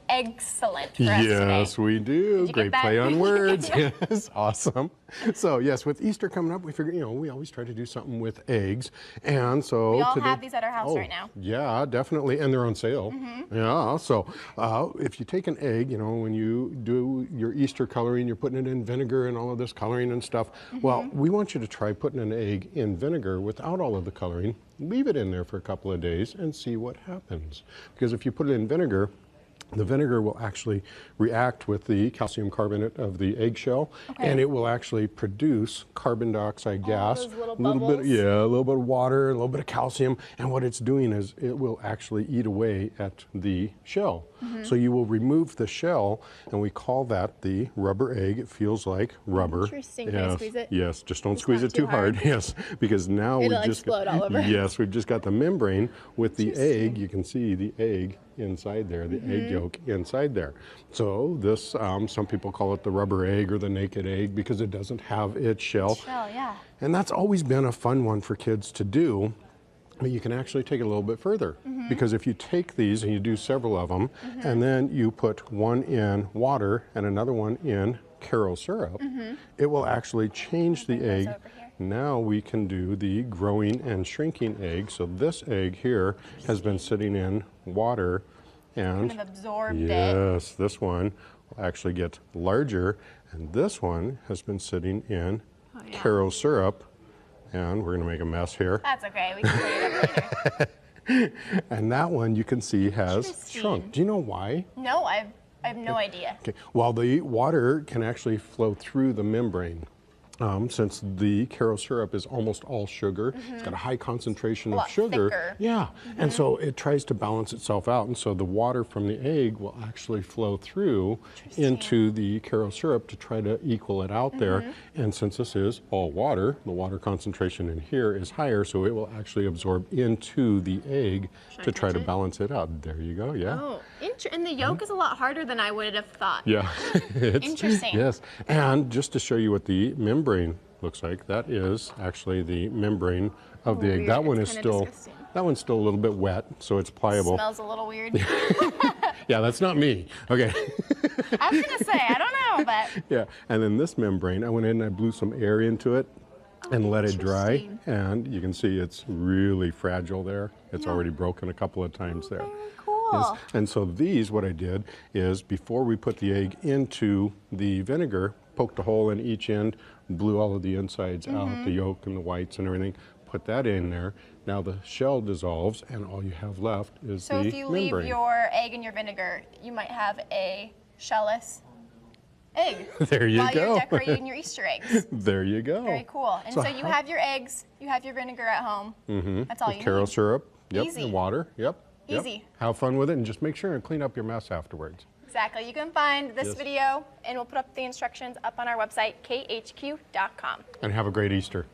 Excellent for us today. Yes, we do. Great play on words. Yes, awesome. So yes, with Easter coming up, we figure, we always try to do something with eggs. And so we all today, have these at our house right now. Yeah, definitely. And they're on sale. Yeah, so if you take an egg, when you do your Easter coloring, you're putting it in vinegar and all of this coloring and stuff. Well, we want you to try putting an egg in vinegar without all of the coloring. Leave it in there for a couple of days and see what happens. Because if you put it in vinegar, the vinegar will actually react with the calcium carbonate of the eggshell, and it will actually produce carbon dioxide gas. Those little bubbles. bubbles. Yeah, a little bit of water, a little bit of calcium, and what it's doing is it will actually eat away at the shell. So you will remove the shell, and we call that the rubber egg. It feels like rubber. Interesting. Can I squeeze it? Yes, just don't squeeze it too hard. Yes, because now it'll explode all over. Yes, we've just got the membrane with the egg. You can see the egg inside there, the egg yolk inside there. So this, some people call it the rubber egg or the naked egg because it doesn't have its shell. Yeah. And that's always been a fun one for kids to do. But you can actually take it a little bit further because if you take these and you do several of them and then you put one in water and another one in Karo syrup, it will actually change the egg. Now we can do the growing and shrinking egg. So this egg here has been sitting in water and kind of absorbed it. Yes, this one will actually get larger, and this one has been sitting in Karo syrup, and we're gonna make a mess here. That's okay, we can clean it up later. And that one you can see has shrunk. Do you know why? No, I have no idea. Okay, well the water can actually flow through the membrane. Since the Karo syrup is almost all sugar, it's got a high concentration of sugar. Thicker. Yeah, and so it tries to balance itself out, and so the water from the egg will actually flow through into the Karo syrup to try to equal it out there. And since this is all water, the water concentration in here is higher, so it will actually absorb into the egg to try to balance it out. There you go, yeah. Oh, and the yolk is a lot harder than I would have thought. Yeah. Interesting. Yes, and just to show you what the membrane looks like, that is actually the membrane of the egg. Weird. That one It's is kinda still, disgusting. that one's still a little bit wet, so it's pliable. Smells a little weird. Yeah, that's not me. Okay. I was gonna say, I don't know, but. Yeah, and then this membrane, I went in and I blew some air into it and let it dry, interesting. and you can see it's really fragile there. It's already broken a couple of times there. Very cool. Yes. And so these, what I did is before we put the egg into the vinegar, poked a hole in each end, blew all of the insides out, the yolk and the whites and everything, put that in there. Now the shell dissolves and all you have left is the membrane. So if you leave your egg in your vinegar, you might have a shellless egg. There you while go. you're decorating your Easter eggs. There you go. Very cool. And so you have your eggs, you have your vinegar at home. That's all you Karo need. syrup, Easy. and water, Easy. Have fun with it and just make sure and clean up your mess afterwards. Exactly. You can find this video, and we'll put up the instructions up on our website, khq.com. And have a great Easter.